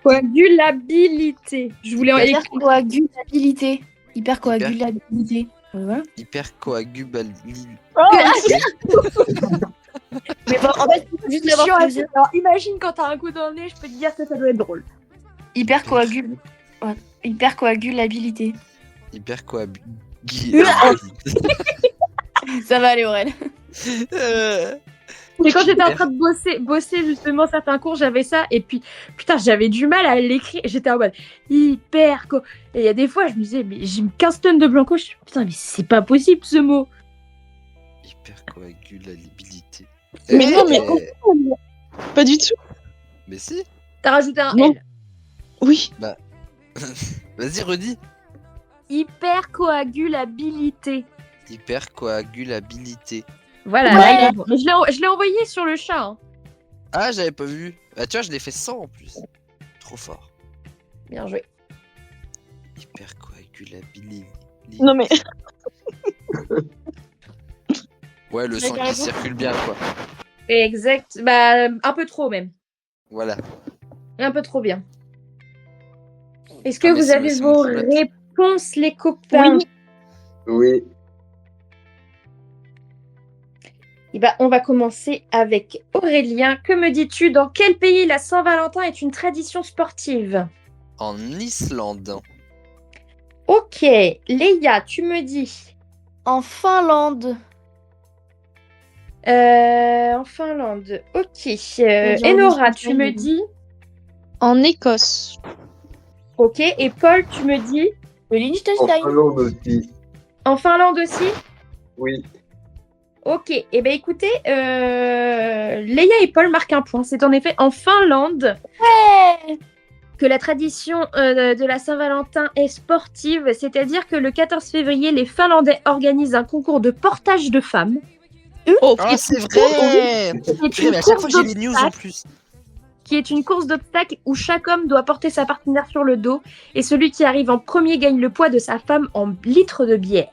Coagulabilité. Je voulais en Hypercoagulabilité. Hypercoagulabilité. Voilà. Hypercoagulabilité. Mais bon, en fait, faut juste l'avoir Chiant à plaisir. dire. Alors imagine quand t'as un coup dans le nez, je peux te dire que ça doit être drôle. Hypercoagulabilité. Hypercoagulabilité. Ça va aller, Aurel. Et quand j'étais en train de bosser justement certains cours, j'avais ça. Et puis, putain, j'avais du mal à l'écrire. J'étais en mode hyper. Et il y a des fois, je me disais, mais j'ai 15 tonnes de blanco. Je suis putain, mais c'est pas possible ce mot. Hypercoagulabilité. Mais non, mais pas du tout. Mais si. T'as rajouté un Non. L. Oui. Vas-y redis. Hypercoagulabilité. Hypercoagulabilité. Voilà, Ouais. là, il est bon. Mais je l'ai envoyé sur le chat. Hein. Ah j'avais pas vu. Bah tu vois je l'ai fait sans en plus. Trop fort. Bien joué. Hypercoagulabilité. Non mais Ouais le sang qui circule bien quoi. Exact. Bah, un peu trop même. Voilà. Un peu trop bien. Est-ce que Ah, mais vous c'est- avez c'est vos mon problème. réponses, les copains? Oui. Eh ben, on va commencer avec Aurélien. Que me dis-tu? Dans quel pays la Saint-Valentin est une tradition sportive? En Islande. Ok. Léa, tu me dis. En Finlande. En Finlande. Ok. Enora, tu me dis. en Écosse. Ok. Et Paul, tu me dis. Le En Liechtenstein. Finlande aussi. En Finlande aussi? Oui. Ok. Eh ben écoutez, Léa et Paul marquent un point. C'est en effet en Finlande Ouais. que la tradition de la Saint-Valentin est sportive, c'est-à-dire que le 14 février, les Finlandais organisent un concours de portage de femmes. Oh, Ah c'est vrai. qui est Purée, une mais à chaque fois course j'ai les news en d'obstacles- plus. qui est une course d'obstacles où chaque homme doit porter sa partenaire sur le dos et celui qui arrive en premier gagne le poids de sa femme en litres de bière.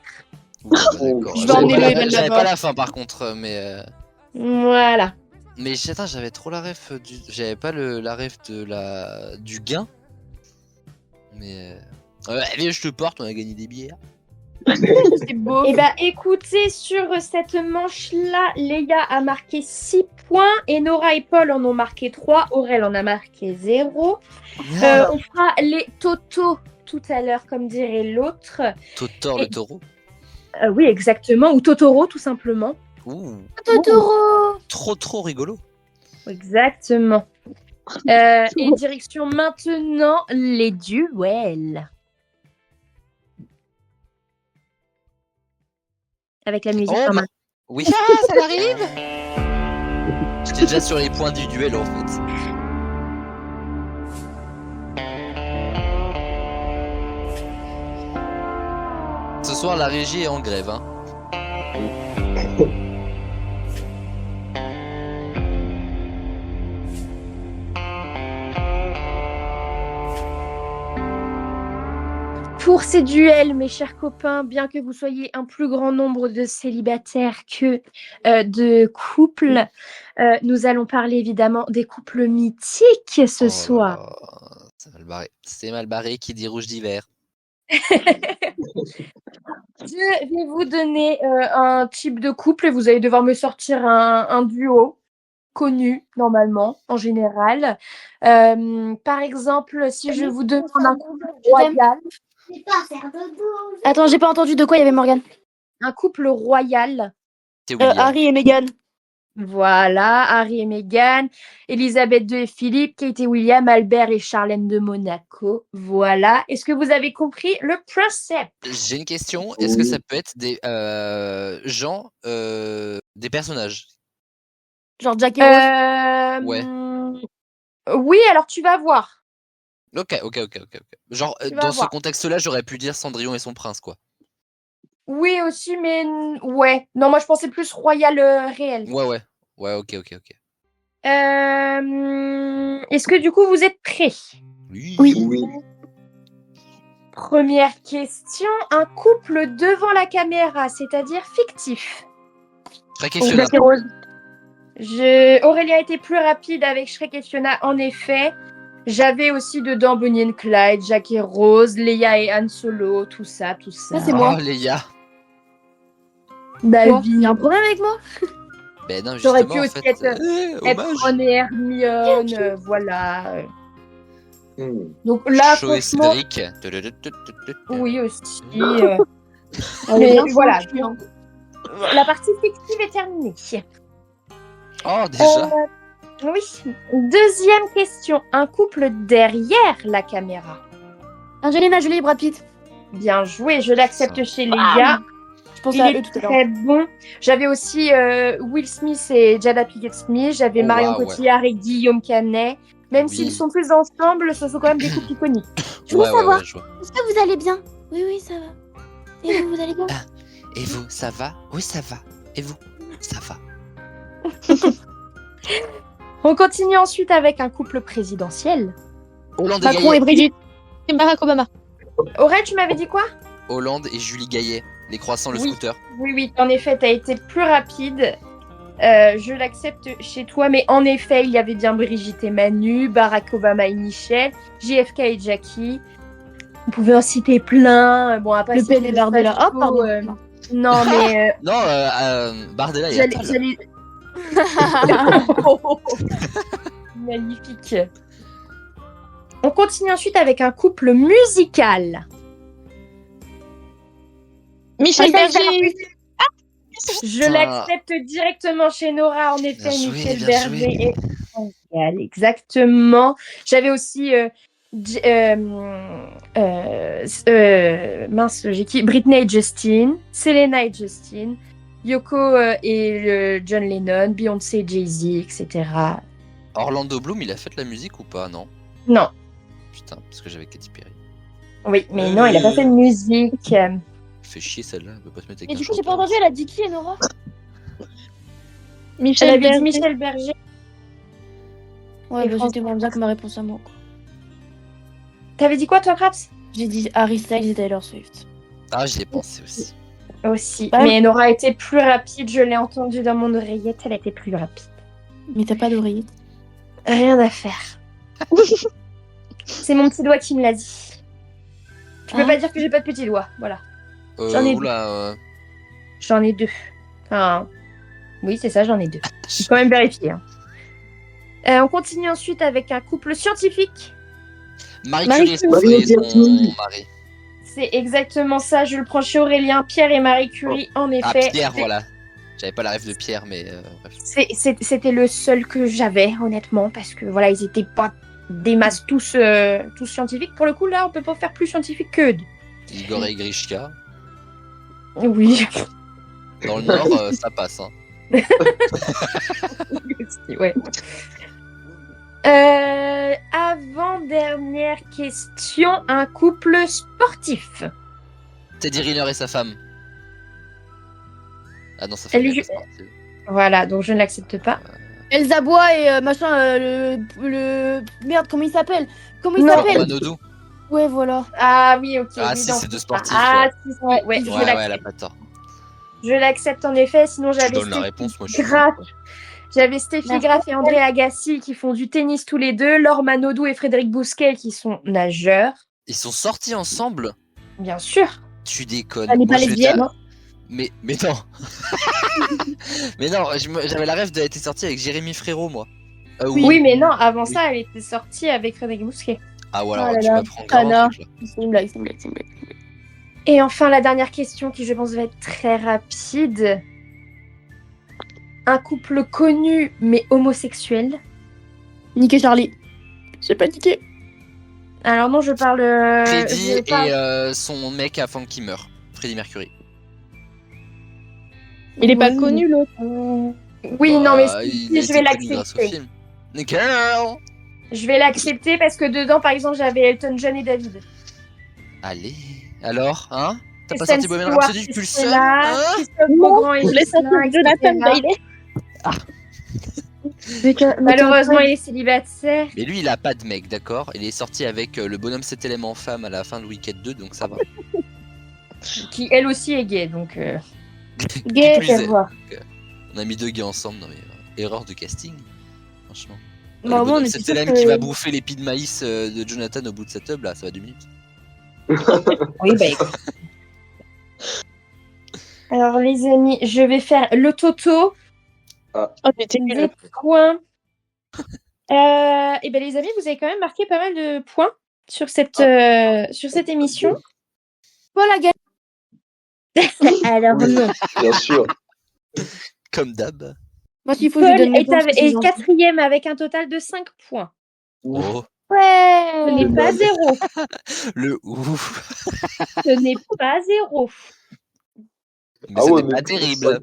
Ouais, bah, d'accord. Je vais emmener le Evan J'avais là-bas. pas la fin par contre, Voilà. mais attends, j'avais trop la ref j'avais pas la ref du gain. Mais allez, je te porte, on a gagné des bières. C'est beau. Eh ben écoutez, sur cette manche-là, Léa a marqué 6 points et Nora et Paul en ont marqué 3. Aurel en a marqué 0. On fera les totaux tout à l'heure, comme dirait l'autre. Totor le taureau. Oui, exactement. Ou Totoro, tout simplement. Ouh, Totoro. trop rigolo. Exactement. Et direction maintenant les duels. Avec la musique. Oh, en bah, main. oui. Ça arrive. J'étais déjà sur les points du duel en fait. Ce soir, la régie est en grève. Hein. Pour ces duels, mes chers copains, bien que vous soyez un plus grand nombre de célibataires que de couples, nous allons parler évidemment des couples mythiques ce Oh là soir. là, c'est mal barré. C'est mal barré qui dit rouge d'hiver. Je vais vous donner un type de couple et vous allez devoir me sortir un duo connu normalement, en général. Par exemple, si je vous demande un couple royal, Attends, j'ai pas entendu de quoi il y avait Morgane. un couple royal, C'est William. Harry et Meghan. Voilà, Harry et Meghan, Elisabeth II et Philippe, Kate et William, Albert et Charlène de Monaco. Voilà. Est-ce que vous avez compris le principe? J'ai une question. Est-ce que ça peut être des gens, des personnages? Genre Jack et Rose. Ouais. Oui, alors tu vas voir. Ok. Genre, Tu vas dans ce voir. contexte-là, j'aurais pu dire Cendrillon et son prince, quoi. Oui, aussi, mais ouais. Non, moi je pensais plus royal réel. Ouais, ok. Est-ce que du coup vous êtes prêts? Oui. Oui. Première question. Un couple devant la caméra, c'est-à-dire fictif. Shrek et Ou Fiona. Jack et Rose. Aurélien était plus rapide avec Shrek et Fiona, en effet. J'avais aussi dedans Bonnie and Clyde, Jack et Rose, Leia et Han Solo, tout ça. Ça, c'est moi. Oh, Léa. Ma Quoi vie. Y a un problème avec moi? Ben non, J'aurais justement, pu en aussi fait, être hommage. Ron et Hermione, voilà. Hmm. Donc là, Cho et franchement, Cédric. oui aussi. Elle est bien voilà. foutue, hein. La partie fictive est terminée. Oh, déjà. Oui. Deuxième question. Un couple derrière la caméra. Angelina Jolie et Brad Pitt. Bien joué, je l'accepte Ça. chez les gars. Je pensais Il à est eux tout à l'heure. très bon. J'avais aussi Will Smith et Jada Pinkett Smith. J'avais Oh, Marion waouh, ouais. Cotillard et Guillaume Canet. Même Oui. s'ils sont plus ensemble, ce sont quand même des couples iconiques. Je voulais savoir. je vois. Est-ce que vous allez bien? Oui, ça va. Et vous allez bien? Et vous, ça va? Oui, ça va. Et vous, ça va. On continue ensuite avec un couple présidentiel. Hollande et Macron Gaillet. et Brigitte. Et Barack Obama. Aurel, tu m'avais dit quoi? Hollande et Julie Gaillet. Les croissants, le Oui. scooter. Oui, en effet, tu as été plus rapide. Je l'accepte chez toi, mais en effet, il y avait bien Brigitte et Manu, Barack Obama et Michel, JFK et Jackie. On pouvait en citer plein. Bon, à pas Le citer PN et Bardella. Facho, Oh, pardon. non, mais Non, Bardella et j'allais. Attal. Magnifique. On continue ensuite avec un couple musical. Michel Berger. Je Putain. l'accepte directement chez Nora, en effet, Bien joué, Michel bien Berger joué. et musical, exactement. J'avais aussi mince, j'ai qui? Britney et Justin, Selena et Justin, Yoko et John Lennon, Beyoncé et Jay-Z, etc. Orlando Bloom, il a fait de la musique ou pas? Non. Non, Putain, parce que j'avais Katy Perry. oui, mais non, il a pas fait de musique. Fait chier celle-là, elle peut pas se mettre avec Et un du coup, j'ai pas chanteur. entendu, elle a dit qui, Nora? Elle Michel avait dit Berger. Michel Berger. Ouais, Et bah, France- c'était moins bien que ma réponse à moi, quoi. T'avais dit quoi, toi, Craps? J'ai dit Harry Styles et Taylor Swift. Ah, j'y ai pensé aussi. Aussi. Bah, Mais Nora a été plus rapide, je l'ai entendue dans mon oreillette, elle a été plus rapide. Mais t'as pas d'oreiller. Rien à faire. C'est mon petit doigt qui me l'a dit. Je peux Ah. pas dire que j'ai pas de petit doigt, voilà. J'en ai Oula, J'en ai 2. Enfin, oui, c'est ça, j'en ai 2. J'ai quand même vérifié. Hein. On continue ensuite avec un couple scientifique. Marie Marie Curie et Curie. son mari. C'est exactement ça, je le prends chez Aurélien. Pierre et Marie Curie, en Ah, effet. Pierre, voilà. J'avais pas la rêve de Pierre, mais bref. C'était le seul que j'avais, honnêtement, parce que voilà, ils étaient pas des masses tous scientifiques. Pour le coup, là, on peut pas faire plus scientifique qu'eux. Igor et Grishka. Oui. Dans le Nord, ça passe. Hein. Ouais. Avant-dernière question, un couple sportif. Teddy Riner et sa femme. Ah non, sa femme Elle est est pas sportive. Voilà, donc je ne l'accepte pas. Elsa Bois et machin, le. Merde, comment il s'appelle? Comment il Non. s'appelle? Manodou. Ouais, voilà. Ah oui, ok. Ah oui, si, dans c'est ce deux cas. sportifs. Ah si, si, ouais, Ouais, je ouais, elle a l'accepte. pas tort. Je l'accepte en effet, sinon Je j'avais donne la Stéphie réponse, moi je suis. Graff. J'avais Stéphie Merci. Graff et André Agassi qui font du tennis tous les deux, Laure Manodou et Frédéric Bousquet qui sont nageurs, Ils sont sortis ensemble? bien sûr. Tu déconnes. Elle est Moi, pas je vais lesbienne, dire- Mais non. Mais non, j'avais la rêve d'être sorti avec Jérémy Frérot, moi. Oui, mais non, avant Oui. ça, elle était sortie avec Frédéric Bousquet. Ah voilà, Oh là tu là, m'apprends grave un Anna. truc, là. C'est une blague, c'est une blague, c'est une blague. Et enfin, la dernière question qui, je pense, va être très rapide. un couple connu mais homosexuel. Nick et Charlie. J'ai pas niqué. Alors non, je parle... Freddy je parle- et son mec avant qu'il meure. Freddie Mercury. Il est pas Oui. connu, l'autre. Oui, non, mais il a je vais été connu grâce au l'accepter. film. Nickel. Je vais l'accepter parce que dedans, par exemple, j'avais Elton John et David. Allez, alors, hein? T'as pas Kristen sorti Bohemian Stewart Rhapsody qui depuis le serait seul, là, hein? Christophe Beaugrand et Je laisse Gislain, sortir Jonathan etc. Bailey. Malheureusement, il est célibataire. Mais lui, il a pas de mec, d'accord? Il est sorti avec le bonhomme 7 éléments femme à la fin de Wicked 2, donc ça va. Qui, elle aussi, est gay, donc... Qui Gay, plus est. à voir. On a mis 2 gays ensemble, non mais erreur de casting, franchement. Bah, le moi, on bonhomme était 7 sûrs éléments que- qui va bouffer les pieds de maïs de Jonathan au bout de cette tube, là, ça va 2 minutes. Oui, bah écoute. Alors, les amis, je vais faire le toto Oh, j'étais des nulle. points. Et ben les amis, vous avez quand même marqué pas mal de points sur cette émission. Paul a gagné. Alors, Oui. non. Bien sûr. Comme d'hab. Moi, s'il faut, je Paul lui donne mes est, points, parce que c'est gentil. quatrième avec un total de 5 points. Oh, Ce n'est Ouais. pas zéro. le ouf. Ce n'est pas zéro. Mais ça n'est pas mais terrible.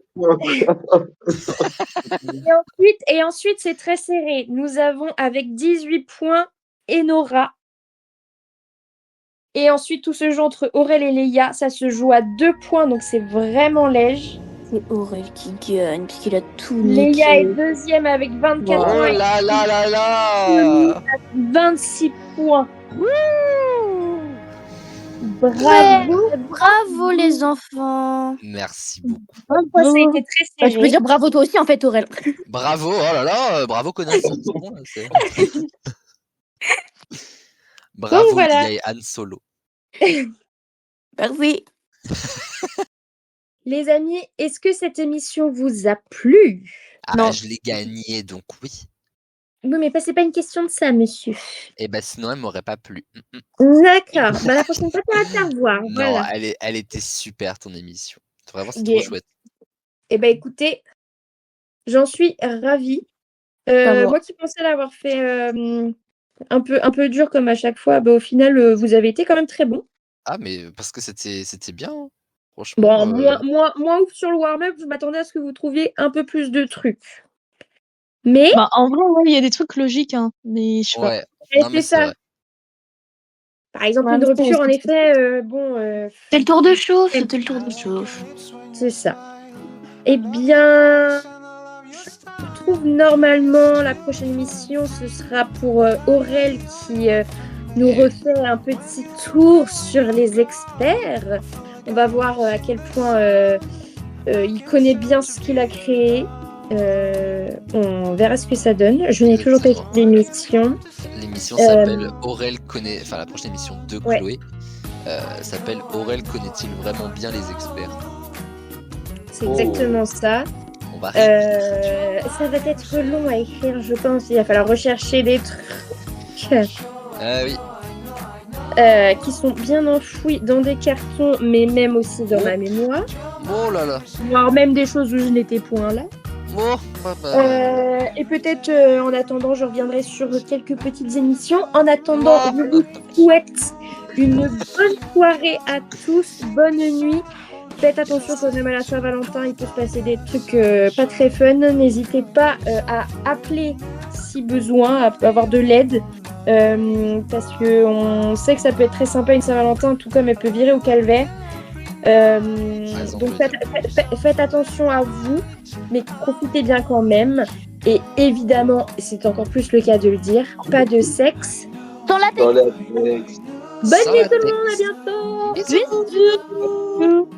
Et ensuite, c'est très serré. Nous avons avec 18 points Enora. Et ensuite, tout se joue entre Aurel et Leia. Ça se joue à 2 points, donc c'est vraiment léger. C'est Aurel qui gagne, puisqu'il a tout Leia est niqué. deuxième avec 24 Oh points. là là là là. 26 points. Ouais, Bravo. bravo les enfants. Merci beaucoup. Ça a été très Bah, je serré. peux dire bravo toi aussi en fait Aurel. Bravo, oh là là, bravo connasse. C'est bon, là, c'est- Bravo, Donc, voilà. Dia et Han Solo. Merci. Les amis, est-ce que cette émission vous a plu? Ah, Non. je l'ai gagné, donc oui. Oui, mais c'est pas une question de ça, monsieur. Et ben sinon, elle m'aurait pas plu. D'accord. Bah, la prochaine fois, tu vas te faire voir. Non, Voilà. elle était super ton émission. Vraiment, c'est Yeah. trop chouette. Eh ben, écoutez, j'en suis ravie. Pas moi. Moi qui pensais l'avoir fait un peu dur comme à chaque fois, bah, au final, vous avez été quand même très bon. Ah, mais parce que c'était bien. Hein. Franchement. Bon, moins ouf sur le warm-up, je m'attendais à ce que vous trouviez un peu plus de trucs. Mais Bah, en vrai, ouais, il y a des trucs logiques, hein. Mais je sais pas. Ouais. c'est Non, mais c'est ça. vrai. Par exemple, Ouais, une mais rupture, en c'est- effet, C'était le tour de chauffe, c'était le tour de chauffe. c'est ça. Eh bien, je trouve normalement la prochaine émission, ce sera pour Aurel qui nous refait un petit tour sur les experts. On va voir à quel point il connaît bien ce qu'il a créé. On verra ce que ça donne. Je n'ai toujours pas écouté l'émission. L'émission s'appelle Aurel connaît. Enfin, la prochaine émission de Ouais. Chloé s'appelle Aurel connaît-il vraiment bien les experts? C'est Oh. exactement ça. On va réécouter. Ça va être long à écrire, je pense. Il va falloir rechercher des trucs Ah oui. qui sont bien enfouis dans des cartons, mais même aussi dans ma mémoire. Oh là là. Voire même des choses où je n'étais point là. Oh, papa. Et peut-être en attendant, je reviendrai sur quelques petites émissions. En attendant, je vous souhaite une bonne soirée à tous, bonne nuit. Faites attention quand même à la Saint-Valentin, il peut se passer des trucs pas très fun. N'hésitez pas à appeler si besoin, à avoir de l'aide. Parce que on sait que ça peut être très sympa une Saint-Valentin, tout comme elle peut virer au calvaire. Donc faites attention à vous, mais profitez bien quand même. Et évidemment, c'est encore plus le cas de le dire, pas de sexe. Dans la tête. Dans la tête. Bonne nuit tout le monde, à bientôt. Bisous. Bisous.